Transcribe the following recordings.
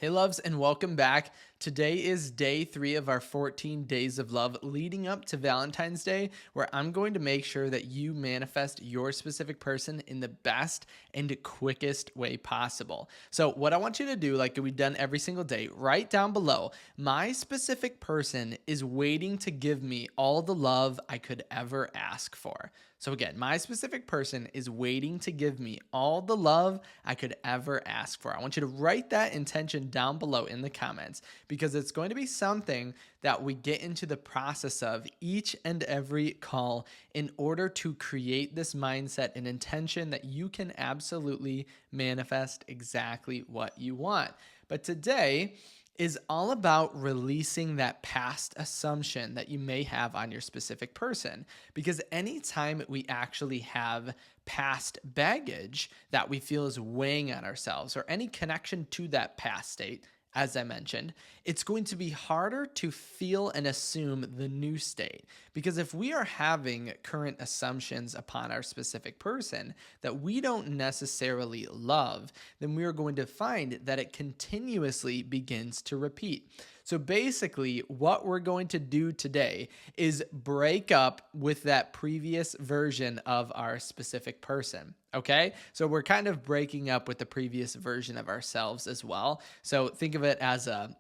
Hey loves, and welcome back. Today is day 3 of our 14 days of love leading up to Valentine's Day, where I'm going to make sure that you manifest your specific person in the best and quickest way possible. So, what I want you to do, like we've done every single day, write down below, my specific person is waiting to give me all the love I could ever ask for. So, again, my specific person is waiting to give me all the love I could ever ask for. I want you to write that intention down below in the comments because it's going to be something that we get into the process of each and every call in order to create this mindset and intention that you can absolutely manifest exactly what you want. But today, is all about releasing that past assumption that you may have on your specific person. Because anytime we actually have past baggage that we feel is weighing on ourselves or any connection to that past state, as I mentioned, it's going to be harder to feel and assume the new state. Because if we are having current assumptions upon our specific person that we don't necessarily love, then we are going to find that it continuously begins to repeat. So basically, what we're going to do today is break up with that previous version of our specific person. Okay. So we're kind of breaking up with the previous version of ourselves as well. So think of it as a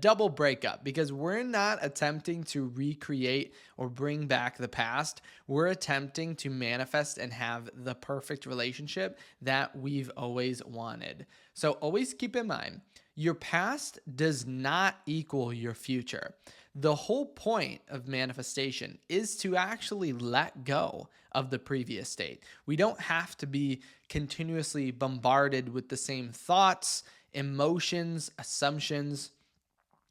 double breakup because we're not attempting to recreate or bring back the past. We're attempting to manifest and have the perfect relationship that we've always wanted. So always keep in mind, your past does not equal your future. The whole point of manifestation is to actually let go of the previous state. We don't have to be continuously bombarded with the same thoughts, emotions, assumptions.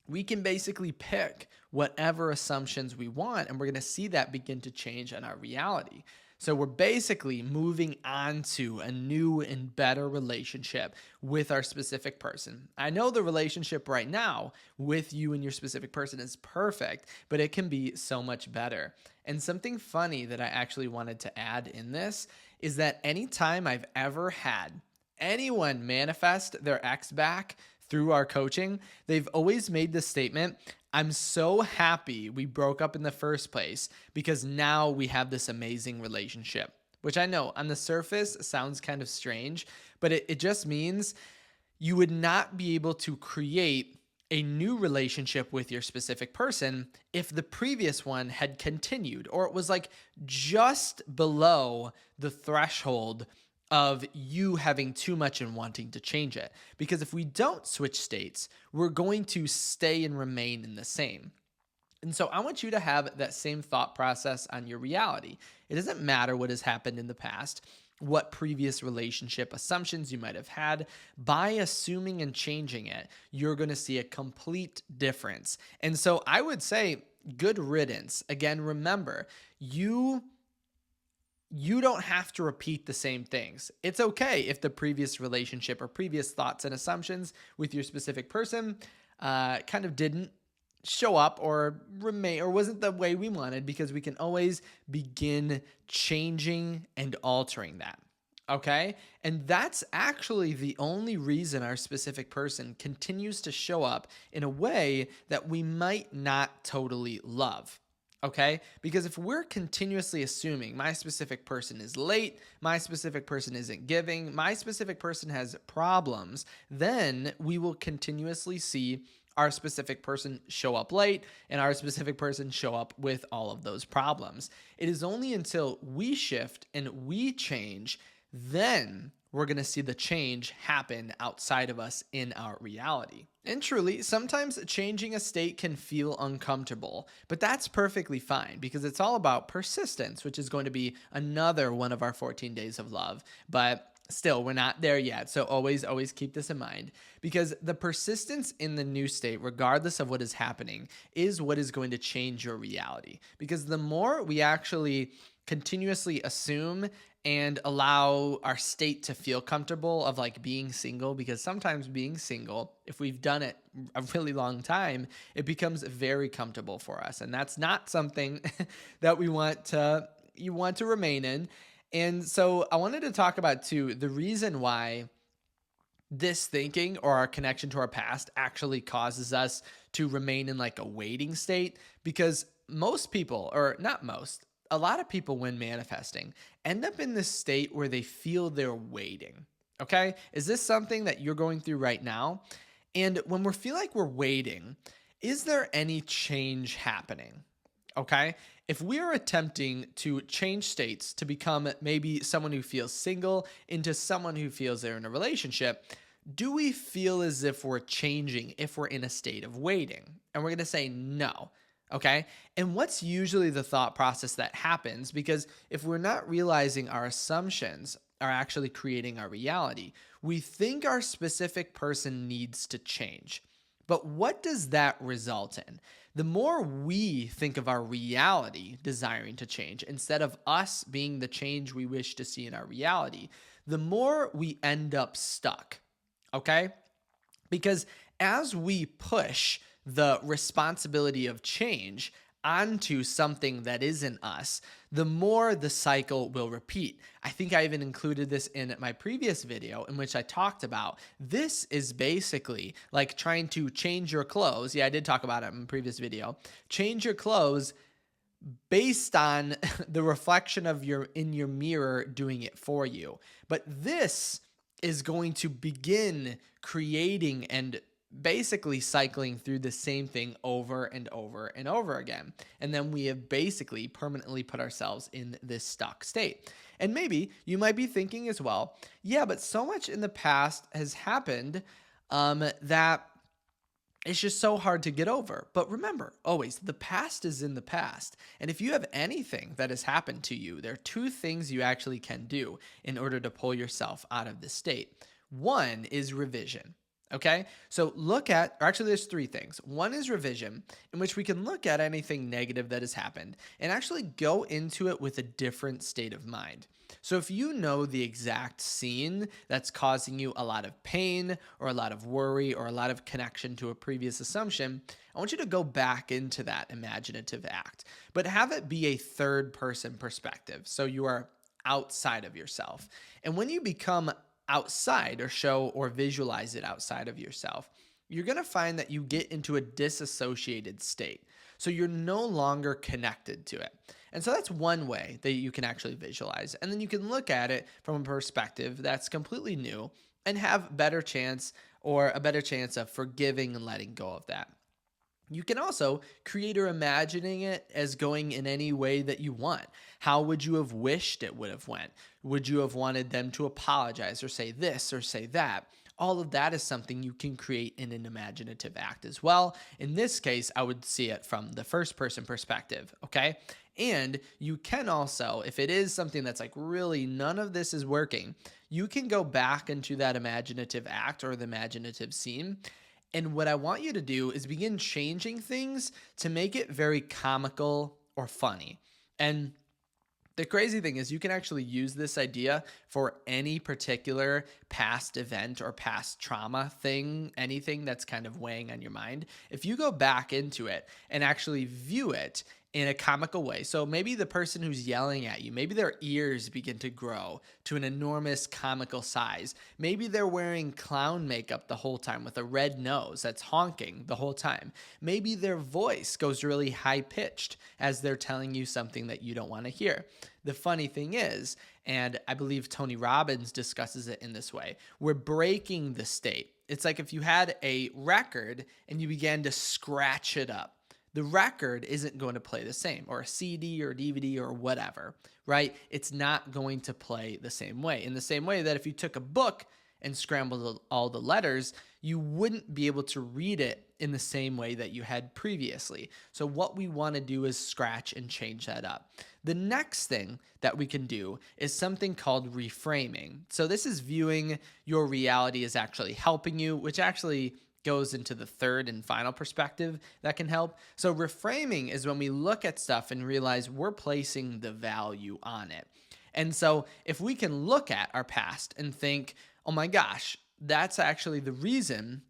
We can basically pick whatever assumptions we want, and we're going to see that begin to change in our reality. So we're basically moving on to a new and better relationship with our specific person. I know the relationship right now with you and your specific person is perfect, but it can be so much better. And something funny that I actually wanted to add in this is that anytime I've ever had anyone manifest their ex back through our coaching, they've always made this statement: I'm so happy we broke up in the first place because now we have this amazing relationship. Which I know on the surface sounds kind of strange, but it just means you would not be able to create a new relationship with your specific person if the previous one had continued or it was like just below the threshold of you having too much and wanting to change it. Because if we don't switch states, we're going to stay and remain in the same. And so I want you to have that same thought process on your reality. It doesn't matter what has happened in the past, what previous relationship assumptions you might have had. By assuming and changing it, you're going to see a complete difference. And so I would say, good riddance. Again, remember, you don't have to repeat the same things. It's okay if the previous relationship or previous thoughts and assumptions with your specific person kind of didn't show up or remain or wasn't the way we wanted, because we can always begin changing and altering that. Okay. And that's actually the only reason our specific person continues to show up in a way that we might not totally love. Okay. Because if we're continuously assuming my specific person is late, my specific person isn't giving, my specific person has problems, then we will continuously see our specific person show up late and our specific person show up with all of those problems. It is only until we shift and we change, then we're going to see the change happen outside of us in our reality. And truly, sometimes changing a state can feel uncomfortable, but that's perfectly fine because it's all about persistence, which is going to be another one of our 14 days of love. But still, we're not there yet. So always keep this in mind, because the persistence in the new state, regardless of what is happening, is what is going to change your reality. Because the more we actually continuously assume and allow our state to feel comfortable of like being single, because sometimes being single, if we've done it a really long time, it becomes very comfortable for us. And that's not something that you want to remain in. And so I wanted to talk about too, the reason why this thinking or our connection to our past actually causes us to remain in like a waiting state because most people, or not most, a lot of people when manifesting end up in this state where they feel they're waiting. Okay. Is this something that you're going through right now? And when we feel like we're waiting, is there any change happening? Okay. If we are attempting to change states to become maybe someone who feels single into someone who feels they're in a relationship, do we feel as if we're changing if we're in a state of waiting? And we're going to say no. Okay. And what's usually the thought process that happens? Because if we're not realizing our assumptions are actually creating our reality, we think our specific person needs to change. But what does that result in? The more we think of our reality desiring to change instead of us being the change we wish to see in our reality, the more we end up stuck. Okay? Because as we push the responsibility of change onto something that isn't us, the more the cycle will repeat. I think I even included this in my previous video in which I talked about this is basically like trying to change your clothes. Yeah, I did talk about it in my previous video. Change your clothes based on the reflection of your mirror doing it for you. But this is going to begin creating and basically cycling through the same thing over and over and over again. And then we have basically permanently put ourselves in this stuck state. And maybe you might be thinking as well, yeah, but so much in the past has happened that it's just so hard to get over. But remember, always, the past is in the past. And if you have anything that has happened to you, there are two things you actually can do in order to pull yourself out of this state. One is revision. Okay, so look at, or actually, there's three things. One is revision, in which we can look at anything negative that has happened and actually go into it with a different state of mind. So if you know the exact scene that's causing you a lot of pain or a lot of worry or a lot of connection to a previous assumption, I want you to go back into that imaginative act, but have it be a third person perspective. So you are outside of yourself. And when you become outside or show or visualize it outside of yourself, you're going to find that you get into a disassociated state. So you're no longer connected to it. And so that's one way that you can actually visualize. And then you can look at it from a perspective that's completely new and have a better chance of forgiving and letting go of that. You can also create or imagining it as going in any way that you want. How would you have wished it would have went? Would you have wanted them to apologize or say this or say that? All of that is something you can create in an imaginative act as well. In this case, I would see it from the first person perspective, okay? And you can also, if it is something that's like really none of this is working, you can go back into that imaginative act or the imaginative scene. And what I want you to do is begin changing things to make it very comical or funny. And the crazy thing is you can actually use this idea for any particular past event or past trauma thing, anything that's kind of weighing on your mind. If you go back into it and actually view it in a comical way. So maybe the person who's yelling at you, maybe their ears begin to grow to an enormous comical size. Maybe they're wearing clown makeup the whole time with a red nose that's honking the whole time. Maybe their voice goes really high pitched as they're telling you something that you don't want to hear. The funny thing is, and I believe Tony Robbins discusses it in this way, we're breaking the state. It's like if you had a record and you began to scratch it up. The record isn't going to play the same, or a CD or DVD or whatever, right? It's not going to play the same way. In the same way that if you took a book and scrambled all the letters, you wouldn't be able to read it in the same way that you had previously. So what we want to do is scratch and change that up. The next thing that we can do is something called reframing. So this is viewing your reality as actually helping you, which actually goes into the third and final perspective that can help. So reframing is when we look at stuff and realize we're placing the value on it. And so if we can look at our past and think, oh my gosh, that's actually the reason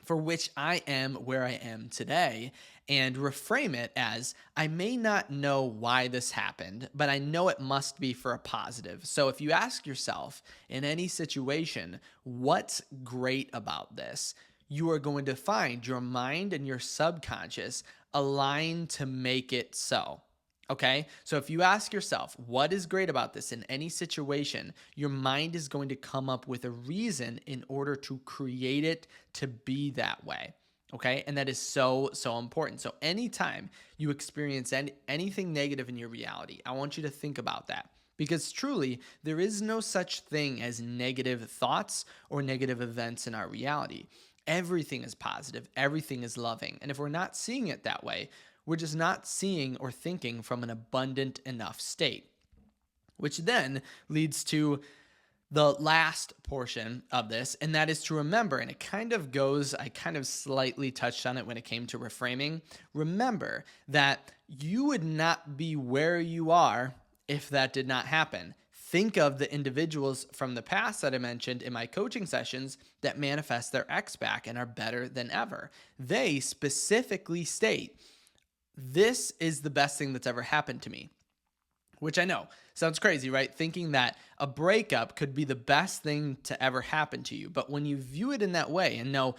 for which I am where I am today, and reframe it as I may not know why this happened, but I know it must be for a positive. So if you ask yourself in any situation, what's great about this? You are going to find your mind and your subconscious align to make it so. Okay. So if you ask yourself, what is great about this in any situation, your mind is going to come up with a reason in order to create it to be that way. Okay. And that is so, so important. So anytime you experience anything negative in your reality, I want you to think about that. Because truly, there is no such thing as negative thoughts or negative events in our reality. Everything is positive, everything is loving. And if we're not seeing it that way, we're just not seeing or thinking from an abundant enough state, which then leads to the last portion of this, and that is to remember, and it kind of goes, I kind of slightly touched on it when it came to reframing. Remember that you would not be where you are if that did not happen. Think of the individuals from the past that I mentioned in my coaching sessions that manifest their X back and are better than ever. They specifically state, this is the best thing that's ever happened to me. Which I know sounds crazy, right? Thinking that a breakup could be the best thing to ever happen to you. But when you view it in that way and know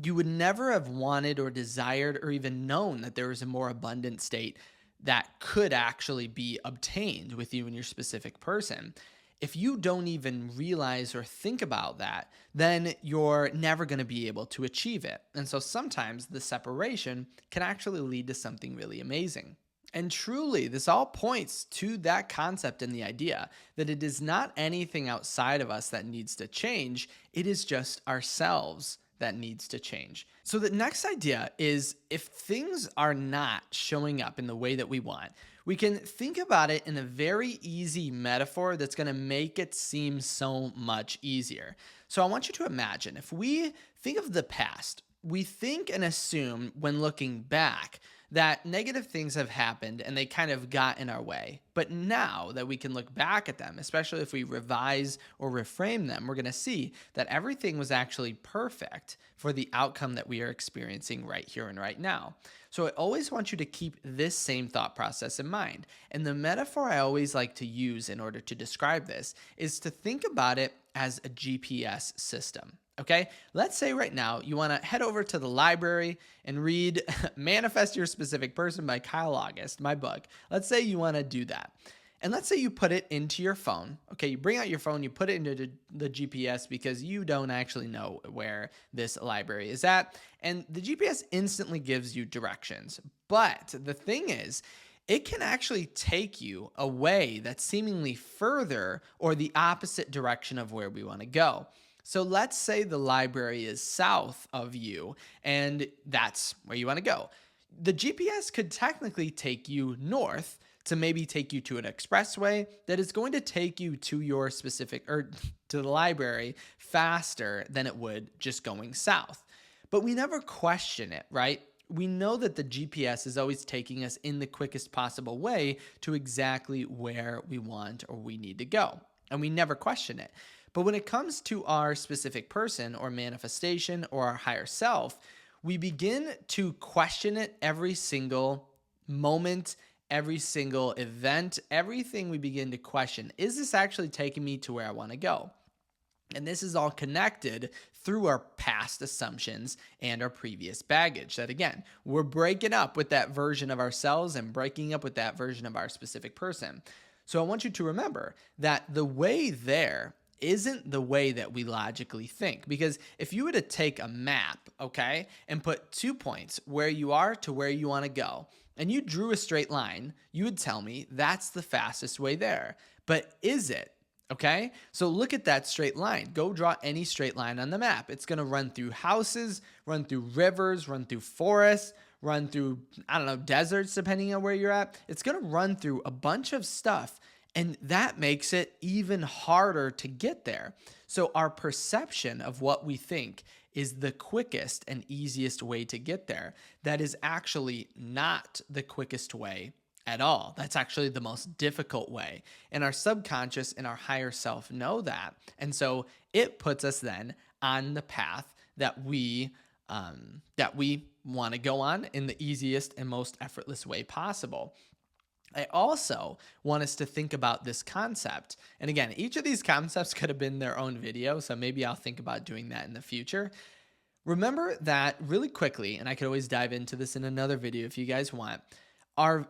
you would never have wanted or desired or even known that there was a more abundant state that could actually be obtained with you and your specific person. If you don't even realize or think about that, then you're never going to be able to achieve it. And so sometimes the separation can actually lead to something really amazing. And truly, this all points to that concept and the idea that it is not anything outside of us that needs to change. It is just ourselves that needs to change. So the next idea is if things are not showing up in the way that we want, we can think about it in a very easy metaphor that's going to make it seem so much easier. So I want you to imagine if we think of the past, we think and assume when looking back that negative things have happened and they kind of got in our way. But now that we can look back at them, especially if we revise or reframe them, we're going to see that everything was actually perfect for the outcome that we are experiencing right here and right now. So I always want you to keep this same thought process in mind. And the metaphor I always like to use in order to describe this is to think about it as a GPS system. Okay, let's say right now you want to head over to the library and read Manifest Your Specific Person by Kyle August, my book. Let's say you want to do that. And let's say you put it into your phone. Okay, you bring out your phone, you put it into the GPS because you don't actually know where this library is at. And the GPS instantly gives you directions. But the thing is, it can actually take you a way that's seemingly further or the opposite direction of where we want to go. So let's say the library is south of you and that's where you want to go. The GPS could technically take you north to maybe take you to an expressway that is going to take you to your specific or to the library faster than it would just going south. But we never question it, right? We know that the GPS is always taking us in the quickest possible way to exactly where we want or we need to go. And we never question it. But when it comes to our specific person or manifestation or our higher self, we begin to question it every single moment, every single event, everything we begin to question. Is this actually taking me to where I want to go? And this is all connected through our past assumptions and our previous baggage. That again, we're breaking up with that version of ourselves and breaking up with that version of our specific person. So I want you to remember that the way there isn't the way that we logically think. Because if you were to take a map, okay, and put 2 points where you are to where you want to go, and you drew a straight line, you would tell me that's the fastest way there. But is it? Okay, so look at that straight line. Go draw any straight line on the map. It's going to run through houses, run through rivers, run through forests, run through, deserts, depending on where you're at. It's going to run through a bunch of stuff. And that makes it even harder to get there. So our perception of what we think is the quickest and easiest way to get there. That is actually not the quickest way at all. That's actually the most difficult way. And our subconscious and our higher self know that. And so it puts us then on the path that we want to go on in the easiest and most effortless way possible. I also want us to think about this concept. And again, each of these concepts could have been their own video, so maybe I'll think about doing that in the future. Remember that really quickly, and I could always dive into this in another video if you guys want, our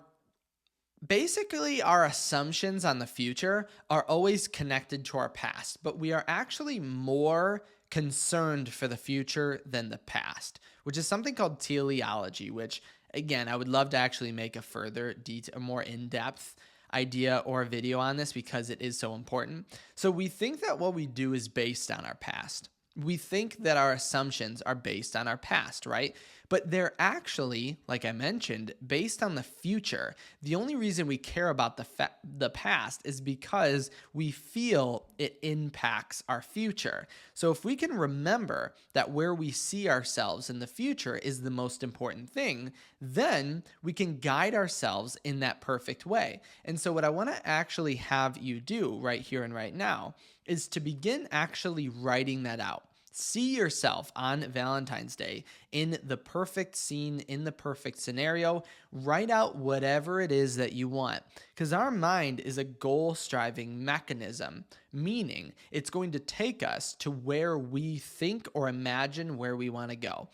assumptions on the future are always connected to our past, but we are actually more concerned for the future than the past, which is something called teleology, which again, I would love to actually make a further a more in-depth idea or video on this because it is so important. So we think that what we do is based on our past. We think that our assumptions are based on our past, right? But they're actually, like I mentioned, based on the future. The only reason we care about the past is because we feel it impacts our future. So if we can remember that where we see ourselves in the future is the most important thing, then we can guide ourselves in that perfect way. And so what I want to actually have you do right here and right now is to begin actually writing that out. See yourself on Valentine's Day in the perfect scene, in the perfect scenario. Write out whatever it is that you want, because our mind is a goal-striving mechanism, meaning it's going to take us to where we think or imagine where we want to go.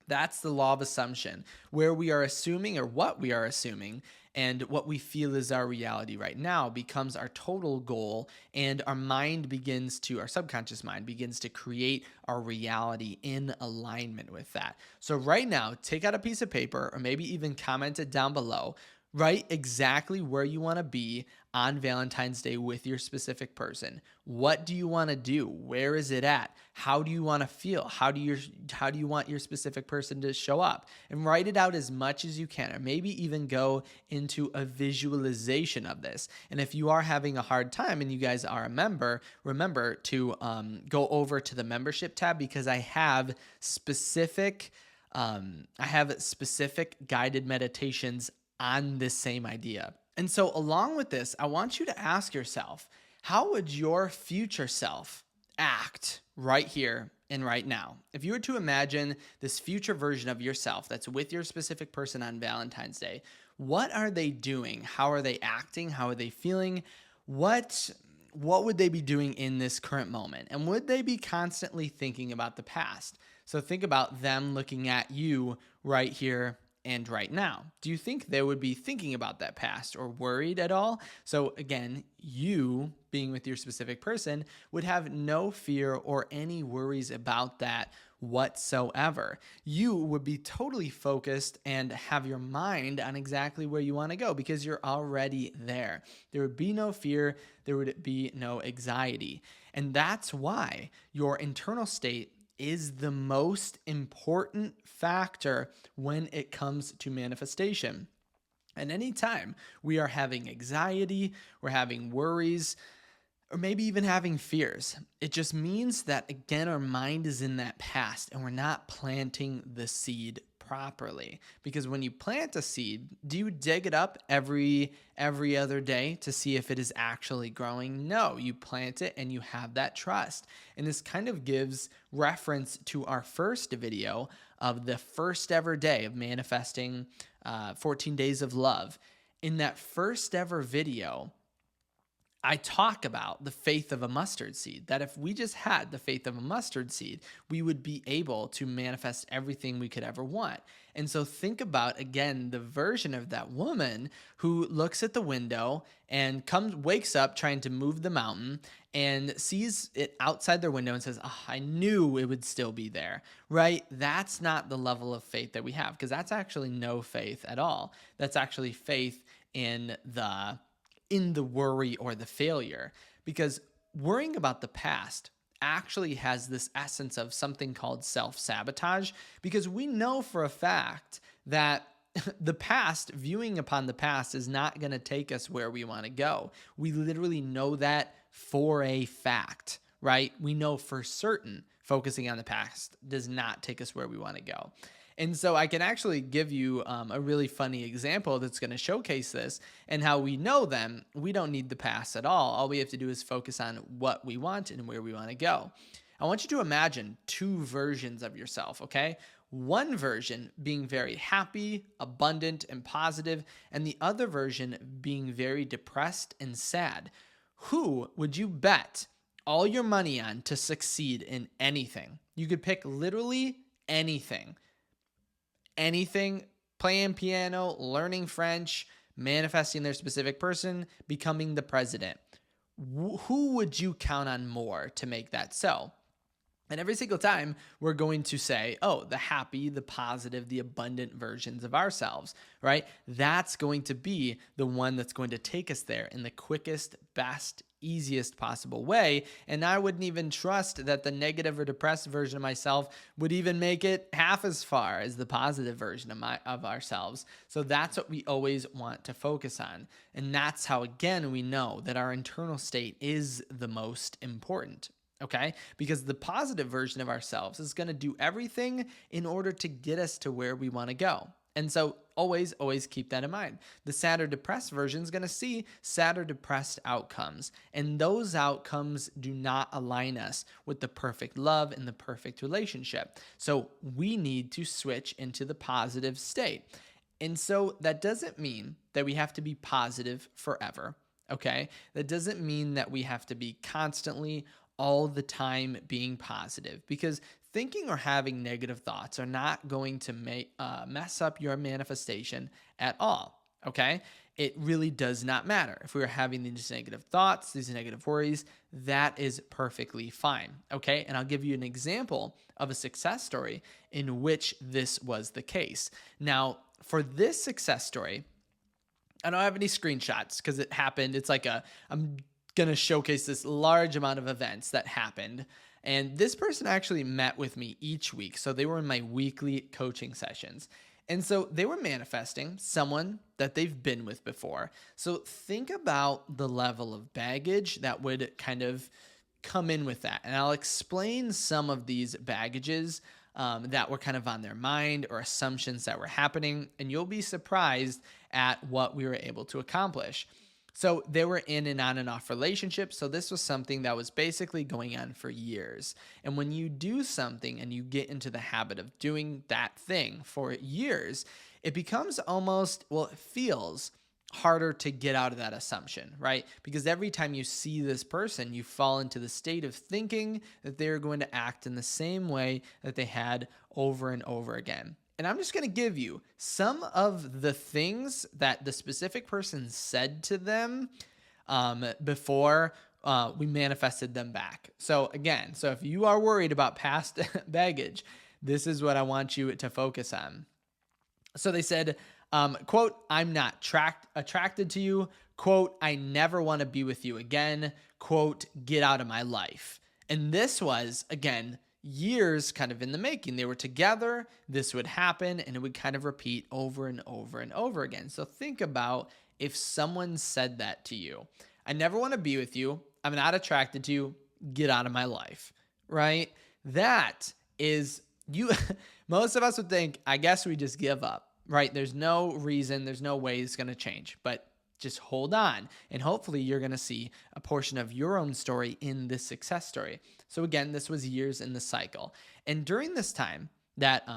That's the law of assumption, where we are assuming or what we are assuming and what we feel is our reality right now becomes our total goal, and our subconscious mind begins to create our reality in alignment with that. So right now, take out a piece of paper or maybe even comment it down below. Write exactly where you want to be on Valentine's Day with your specific person. What do you want to do? Where is it at? How do you want to feel? How do you want your specific person to show up? And write it out as much as you can, or maybe even go into a visualization of this. And if you are having a hard time and you guys are a member, remember to go over to the membership tab, because I have specific guided meditations on this same idea. And so along with this, I want you to ask yourself, how would your future self act right here and right now? If you were to imagine this future version of yourself that's with your specific person on Valentine's Day, what are they doing? How are they acting? How are they feeling? What would they be doing in this current moment? And would they be constantly thinking about the past? So think about them looking at you right here and right now. Do you think they would be thinking about that past or worried at all? So again, you being with your specific person would have no fear or any worries about that whatsoever. You would be totally focused and have your mind on exactly where you want to go because you're already there. There would be no fear. There would be no anxiety. And that's why your internal state is the most important factor when it comes to manifestation. And anytime we are having anxiety, we're having worries, or maybe even having fears, it just means that, again, our mind is in that past and we're not planting the seed properly. Because when you plant a seed, do you dig it up every other day to see if it is actually growing? No, you plant it and you have that trust. And this kind of gives reference to our first video of the first ever day of manifesting 14 days of love. In that first ever video, I talk about the faith of a mustard seed, that if we just had the faith of a mustard seed, we would be able to manifest everything we could ever want. And so think about, again, the version of that woman who looks at the window and wakes up trying to move the mountain and sees it outside their window and says, "Oh, I knew it would still be there," right? That's not the level of faith that we have, because that's actually no faith at all. That's actually faith in the worry or the failure, because worrying about the past actually has this essence of something called self-sabotage, because we know for a fact that the past, viewing upon the past, is not going to take us where we want to go. We literally know that for a fact, right? We know for certain focusing on the past does not take us where we want to go. And so I can actually give you a really funny example that's going to showcase this and how we know them. We don't need the past at all. All we have to do is focus on what we want and where we want to go. I want you to imagine two versions of yourself, okay? One version being very happy, abundant, and positive, and the other version being very depressed and sad. Who would you bet all your money on to succeed in anything? You could pick literally anything. Anything, playing piano, learning French, manifesting their specific person, becoming the president. Who would you count on more to make that so? And every single time we're going to say, oh, the happy, the positive, the abundant versions of ourselves, right? That's going to be the one that's going to take us there in the quickest, best, easiest possible way. And I wouldn't even trust that the negative or depressed version of myself would even make it half as far as the positive version of ourselves. So that's what we always want to focus on. And that's how, again, we know that our internal state is the most important. Okay? Because the positive version of ourselves is going to do everything in order to get us to where we want to go. And so always keep that in mind. The sad or depressed version is going to see sad or depressed outcomes. And those outcomes do not align us with the perfect love and the perfect relationship. So we need to switch into the positive state. And so that doesn't mean that we have to be positive forever. Okay? That doesn't mean that we have to be constantly all the time being positive, because thinking or having negative thoughts are not going to mess up your manifestation at all. Okay? It really does not matter. If we are having these negative thoughts, these negative worries, that is perfectly fine. Okay? And I'll give you an example of a success story in which this was the case. Now, for this success story, I don't have any screenshots because it happened. It's like I'm going to showcase this large amount of events that happened. And this person actually met with me each week. So they were in my weekly coaching sessions. And so they were manifesting someone that they've been with before. So think about the level of baggage that would kind of come in with that. And I'll explain some of these baggages that were kind of on their mind or assumptions that were happening. And you'll be surprised at what we were able to accomplish. So they were in an on and off relationship. So this was something that was basically going on for years. And when you do something and you get into the habit of doing that thing for years, it becomes almost, well, it feels harder to get out of that assumption, right? Because every time you see this person, you fall into the state of thinking that they're going to act in the same way that they had over and over again. And I'm just going to give you some of the things that the specific person said to them before we manifested them back. So again, if you are worried about past baggage, this is what I want you to focus on. So they said, quote, I'm not attracted to you. Quote, I never want to be with you again. Quote, get out of my life. And this was, again, years kind of in the making. They were together, this would happen, and it would kind of repeat over and over and over again. So think about if someone said that to you. I never want to be with you. I'm not attracted to you. Get out of my life, right? That is, most of us would think, I guess we just give up, right? There's no reason, there's no way it's going to change, but just hold on. And hopefully you're going to see a portion of your own story in this success story. So again, this was years in the cycle. And during this time that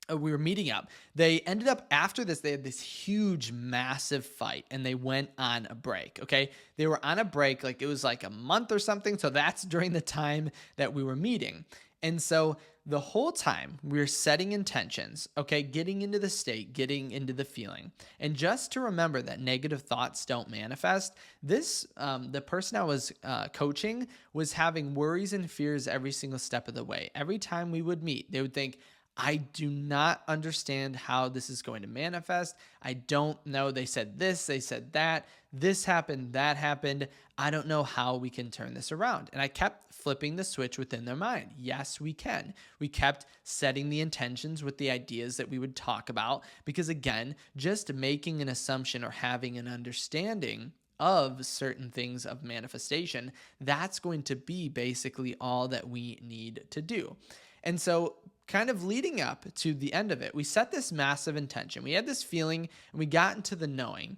we were meeting up, they ended up, after this, they had this huge, massive fight and they went on a break. Okay. They were on a break, like it was like a month or something. So that's during the time that we were meeting. And so the whole time we were setting intentions, okay, getting into the state, getting into the feeling. And just to remember that negative thoughts don't manifest, the person I was coaching was having worries and fears every single step of the way. Every time we would meet, they would think, I do not understand how this is going to manifest. I don't know. They said this, they said that. This happened, that happened. I don't know how we can turn this around. And I kept flipping the switch within their mind. Yes, we can. We kept setting the intentions with the ideas that we would talk about. Because again, just making an assumption or having an understanding of certain things of manifestation, that's going to be basically all that we need to do. And so kind of leading up to the end of it, we set this massive intention. We had this feeling and we got into the knowing.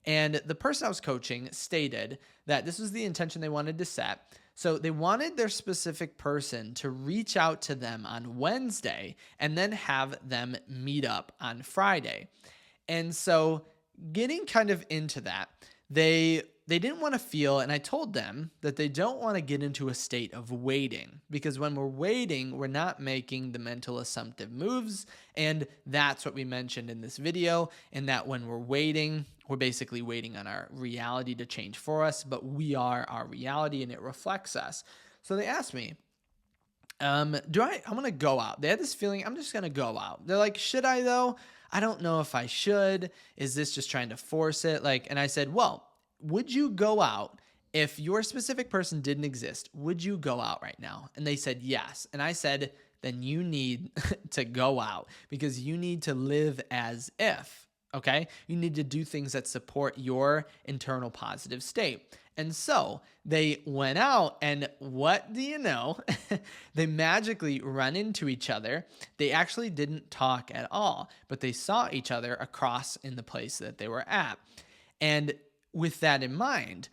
And the person I was coaching stated that this was the intention they wanted to set. So they wanted their specific person to reach out to them on Wednesday and then have them meet up on Friday. And so getting kind of into that, they didn't want to feel, and I told them that they don't want to get into a state of waiting, because when we're waiting, we're not making the mental assumptive moves. And that's what we mentioned in this video, and that when we're waiting, we're basically waiting on our reality to change for us, but we are our reality and it reflects us. So they asked me, I'm going to go out. They had this feeling, I'm just going to go out. They're like, should I though? I don't know if I should. Is this just trying to force it? And I said, well, would you go out if your specific person didn't exist? Would you go out right now? And they said, yes. And I said, then you need to go out, because you need to live as if, okay? You need to do things that support your internal positive state. And so they went out, and what do you know? They magically run into each other. They actually didn't talk at all, but they saw each other across in the place that they were at. And with that in mind,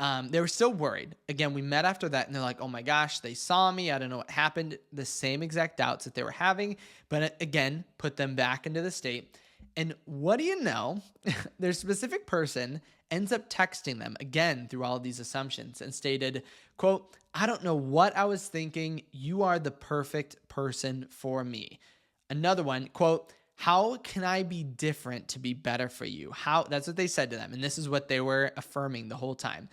they were still worried. Again, we met after that, and they're like, oh my gosh, they saw me. I don't know what happened. The same exact doubts that they were having, but again, put them back into the state. And what do you know? Their specific person ends up texting them again through all of these assumptions and stated, quote, I don't know what I was thinking. You are the perfect person for me. Another one, quote, how can I be different to be better for you? That's what they said to them. And this is what they were affirming the whole time.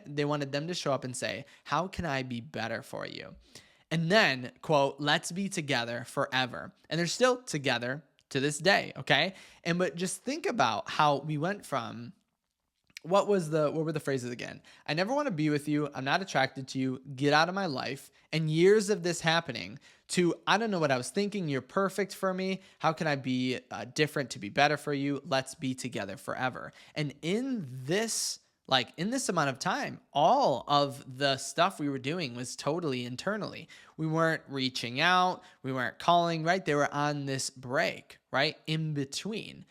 They wanted them to show up and say, how can I be better for you? And then, quote, let's be together forever. And they're still together to this day, okay? But just think about how we went from, what were the phrases again? I never want to be with you. I'm not attracted to you. Get out of my life. And years of this happening to, I don't know what I was thinking. You're perfect for me. How can I be different to be better for you? Let's be together forever. And in this amount of time, all of the stuff we were doing was totally internally. We weren't reaching out. We weren't calling, right? They were on this break, right? In between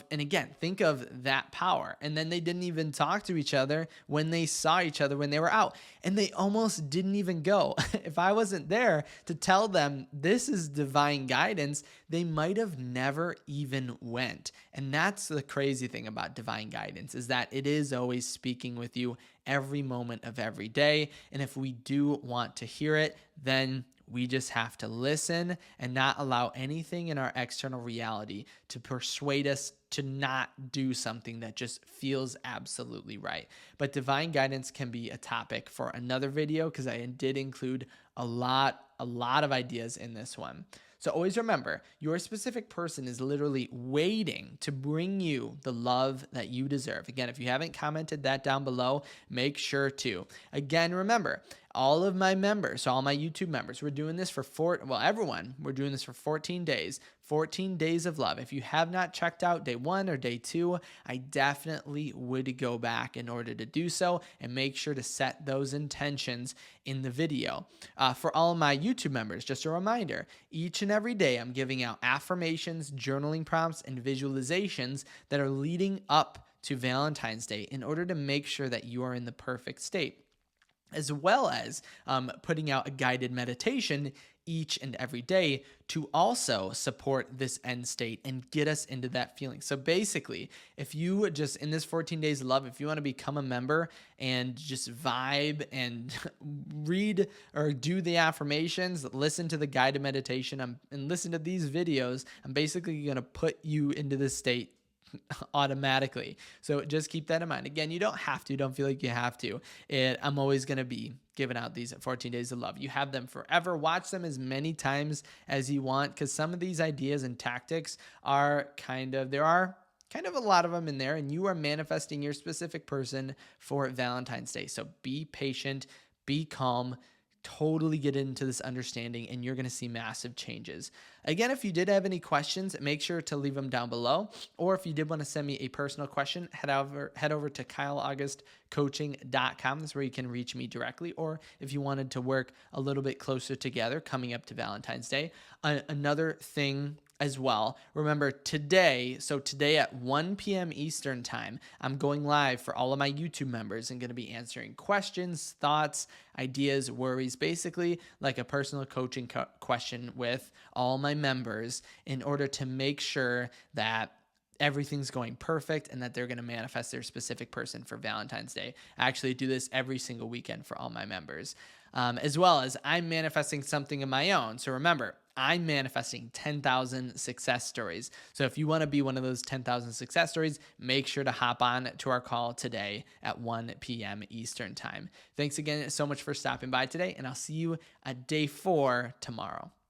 and again, think of that power. And then they didn't even talk to each other when they saw each other when they were out. And they almost didn't even go. If I wasn't there to tell them this is divine guidance, they might have never even went. And that's the crazy thing about divine guidance, is that it is always speaking with you every moment of every day. And if we do want to hear it, then we just have to listen and not allow anything in our external reality to persuade us to not do something that just feels absolutely right. But divine guidance can be a topic for another video, because I did include a lot of ideas in this one. So always remember, your specific person is literally waiting to bring you the love that you deserve. Again, if you haven't commented that down below, make sure to. Again, remember, all of my members, so all my YouTube members, we're doing this for everyone, we're doing this for 14 days. 14 days of love. If you have not checked out day 1 or day 2, I definitely would go back in order to do so, and make sure to set those intentions in the video. For all of my YouTube members, just a reminder, each and every day I'm giving out affirmations, journaling prompts, and visualizations that are leading up to Valentine's Day in order to make sure that you are in the perfect state, as well as putting out a guided meditation each and every day to also support this end state and get us into that feeling. So basically, if you just, in this 14 days of love, if you want to become a member and just vibe and read or do the affirmations, listen to the guided meditation, and listen to these videos, I'm basically going to put you into this state automatically. So just keep that in mind. Again, you don't have to. Don't feel like you have to. I'm always going to be giving out these 14 days of love. You have them forever. Watch them as many times as you want, because some of these ideas and tactics are there are kind of a lot of them in there, and you are manifesting your specific person for Valentine's Day. So be patient, be calm, totally get into this understanding, and you're going to see massive changes. Again, if you did have any questions, make sure to leave them down below. Or if you did want to send me a personal question, head over to kyleaugustcoaching.com. That's where you can reach me directly. Or if you wanted to work a little bit closer together coming up to Valentine's Day. Another thing as well. Remember today, so today at 1 p.m. Eastern time, I'm going live for all of my YouTube members and going to be answering questions, thoughts, ideas, worries, basically like a personal coaching question with all my members in order to make sure that everything's going perfect and that they're going to manifest their specific person for Valentine's Day. I actually do this every single weekend for all my members, as well as I'm manifesting something of my own. So remember, I'm manifesting 10,000 success stories. So if you want to be one of those 10,000 success stories, make sure to hop on to our call today at 1 p.m. Eastern time. Thanks again so much for stopping by today, and I'll see you at day 4 tomorrow.